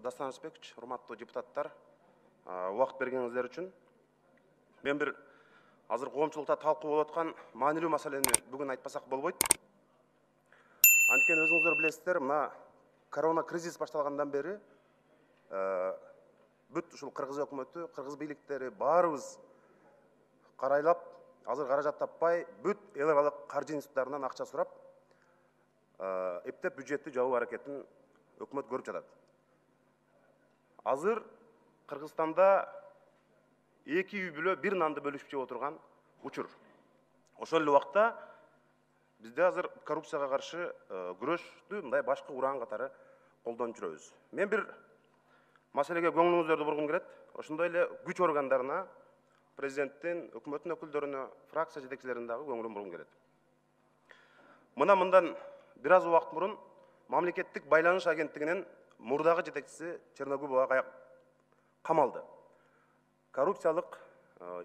Дастан Рысбекович, урматтуу депутаттар, убакыт бергениңиздер үчүн. Мен бир азыр коомчулукта талкуу болуп аткан маанилүү маселени бүгүн айтпасак болбойт. Анткени өзүңүздөр билесиздер, мына корона кризис башталгандан бери бүт ушул кыргыз өкмөтү, кыргыз бийликтери баарыбыз карайлап, азыр каражат таппай, бүт эл аралык каржы институттарынан акча сурап, эптеп бюджетти жабуу аракетин өкмөт көрүп жатат. Азыр Кыргызстанда 2 үй бүлө бир нанды бөлүшүп жеп отурган учур. Ошол эле убакта бизде азыр коррупцияга каршы күрөштү мындай башкы уран катары колдонуп жүрөбүз. Мен бир маселеге көңүлүңүздөрдү бургум келет. Ошондой эле күч органдарына, президенттин, өкмөттүн өкүлдөрүнө, фракция жетекчилерине дагы көңүлүм бургум келет. Мындан бир аз убакыт мурун мамлекеттик байланыш агенттигинин мурдагы жетекчиси Черногубова камалды. Коррупциялык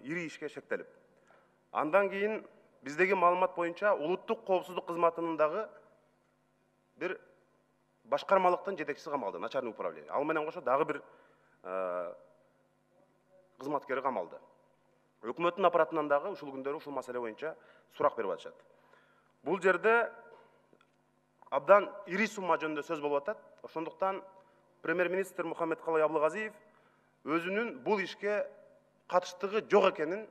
ири ишке шектелип. Андан кийин биздеги маалымат боюнча улуттук коопсуздук кызматынын дагы бир башкармалыктын жетекчиси камалды, начальник управление. Ал менен кошо дагы бир кызматкери камалды. Өкмөттүн аппаратынан дагы ушул күндөрү ушул маселе боюнча сурак берип атышат. Бул жерде абдан ири сумма жөнүндө сөз болуп атат. Ошондуктан премьер-министр Мухаммедкалый Аблыгазиев өзүнүн бул ишке катыштыгы жок экенин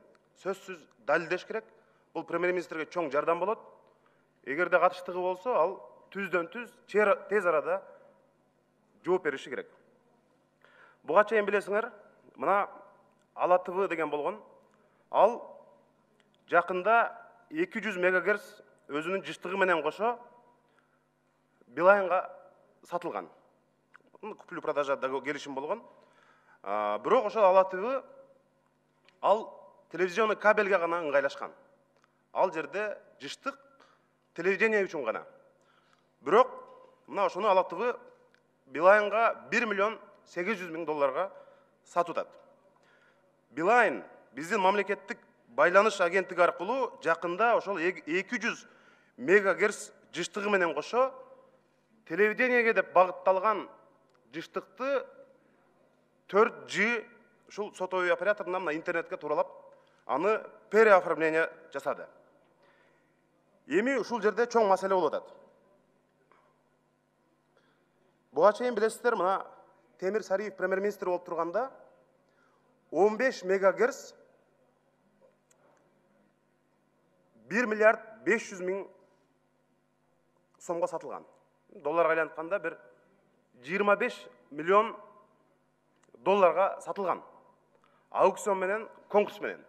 сөзсүз далилдеш керек. Бул премьер-министрге чоң жардам болот. Эгерде катыштыгы болсо, ал түздөн-түз тез арада жооп бериши керек. Буга чейин билесиңер, мына Ала ТВ деген болгон. Ал жакында 200 мегагерц өзүнүн жыштыгы менен кошо Билайнга сатылган. Куплю продажада келишим болгон. Бирок ошол Ала ТВ ал телевизионный кабелге гана ыңгайлашкан. Ал жерде жыштык телевидение үчүн гана. Бирок мына ошону Ала ТВ Билайнга 1 миллион 800 миң долларга сатып атат. Билайн биздин мамлекеттик байланыш агенттиги аркылуу жакында ошол 200 мегагерц жыштыгы менен кошо телевидениеге деп багытталган жыштыкты 4G ушул сотовый операторунан интернетке тууралап, аны переоформление жасады. Эми ушул жерде чоң маселе болуп атат. Буга чейин билесиздер, мына Темир Сариев премьер-министр болуп турганда 15 мегагерц 1 миллиард 500 миң сомго сатылган. Долларга айлантканда бир 25 миллион долларга сатылган. Аукцион менен, конкурс менен.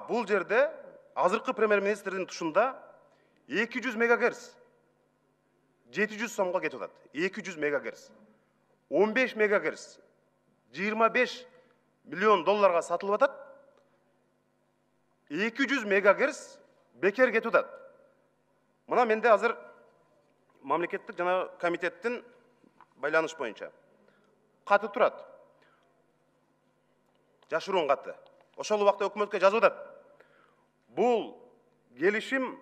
Бул жерде азыркы премьер-министрдин тушунда 200 мегагерц 700 сомго кетип атат. 200 мегагерц. 15 мегагерц 25 миллион долларга сатылып атат. 200 мегагерц бекер кетип атат. Мына менде азыр мамлекеттик жана комитеттин байланыш боюнча каты турат. Жашыруун каты. Ошол убакта өкмөткө жазып атат. Бул келишим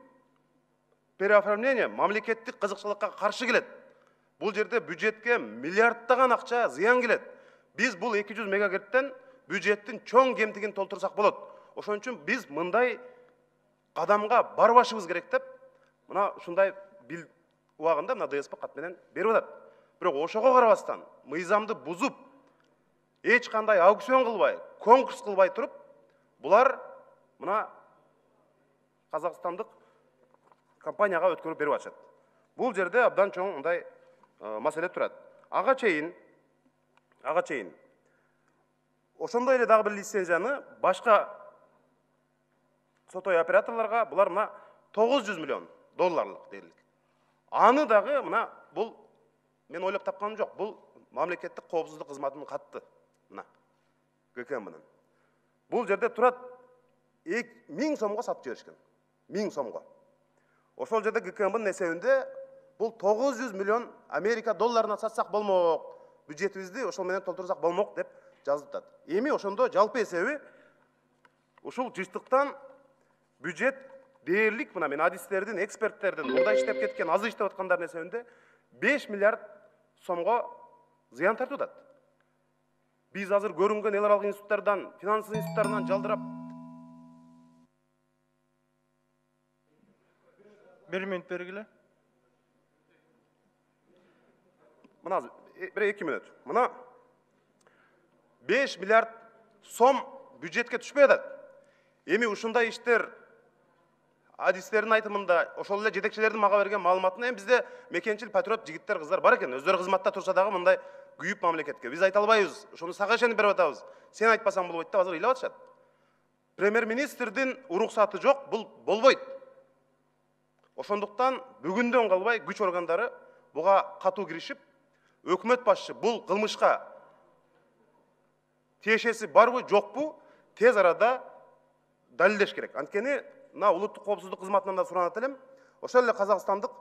переоформление мамлекеттик кызыкчылыкка каршы келет. Бул жерде бюджетке миллиарддаган акча зыян келет. Биз бул 200 мегагерцтен бюджеттин чоң кемтигин толтурсак болот. Ошон үчүн биз мындай кадамга барбашыбыз керек деп, мына ушундай бил убагында мына ДСП кат менен берип атат. Бирок ошого карабастан, мыйзамды бузуп, эч кандай аукцион кылбай, конкурс кылбай туруп, булар мына казакстандык компанияга өткөрүп берип атышат. Бул жерде абдан чоң мындай маселе турат. Ага чейин ошондой эле дагы бир лицензияны башка сотовый операторлорго булар мына 900 миллион долларлык дерлик. Аны дагы мына бул мен ойлоп тапканым жок. Бул мамлекеттик коопсуздук кызматынын катты. Мына ГКМнын. Бул жерде турат 1000 сомго сатып жиберишкен. 1000 сомго. Ошол жерде ГКМнын эсебинде бул 900 миллион Америка долларына сатсак болмок. Бюджетибизди ошол менен толтурсак болмок деп жазып атат. Эми ошондо жалпы эсеби ушул жыштыктан бюджет дээрлик, мына мен адистердин, эксперттердин, мурда иштеп кеткен, азыр иштеп аткандардын эсебинде 5 миллиард сомго зыян тартып атат. Биз азыр көрүнгөн эл аралык институттардан, финанс институттарынан жалдырап 1 минут бергиле. Мына 1-2 минут. Мына 5 миллиард сом бюджетке түшпөй атат. Эми ушундай иштер адистердин айтымында ошол эле жетекчилердин мага берген маалыматында эми бизде мекенчил патриот жигиттер кыздар бар экен. Өздөрү кызматта турса дагы мындай күйүп мамлекетке. Биз айта албайбыз. Ошону сага ишенип берип атабыз. Сен айтпасаң болбойт деп азыр ыйлап атышат. Премьер-министрдин уруксаты жок, бул болбойт. Ошондуктан бүгүндөн калбай күч органдары буга катуу киришип, өкмөт башчы бул кылмышка тиешеси барбы, жокпу, тез арада далилдеш керек. Анткени мына улуттук коопсуздук кызматынан да суранат элем. Ошол эле казакстандык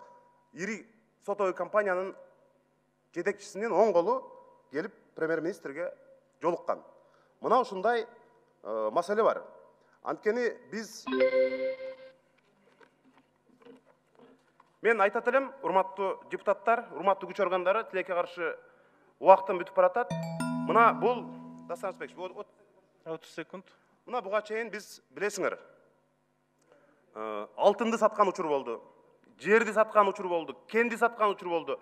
ири сотовый компаниянын жетекчисинин оң колу келип премьер-министрге жолуккан. Мына ушундай маселе бар. Анткени биз мен айтат элем, урматтуу депутаттар, урматтуу күч органдары, тилекке каршы убактын бүтүп баратат. Мына бул Дастан Рысбекович, 30 секунд. мына буга чейин биз билесиңер, алтынды саткан учур болду, жерди саткан учур болду, кенди саткан учур болду.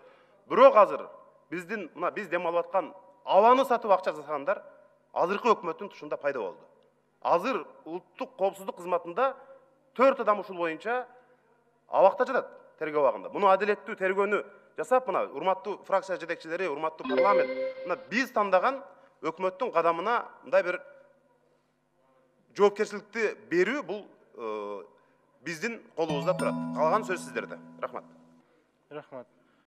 Бирок азыр биздин мына биз дем алып аткан абаны сатып акча жасагандар азыркы өкмөттүн тушунда пайда болду. Азыр улуттук коопсуздук кызматында 4 адам ушул боюнча абакта жатат. Тергөө абагында. Муну адилеттүү тергөөнү жасап, мына урматтуу фракция жетекчилери, урматтуу парламент, мына биз тандаган өкмөттүн кадамына мындай бир жоопкерчиликти берүү бул биздин колубузда турат. Калган сөз сиздерде. Рахмат. Рахмат.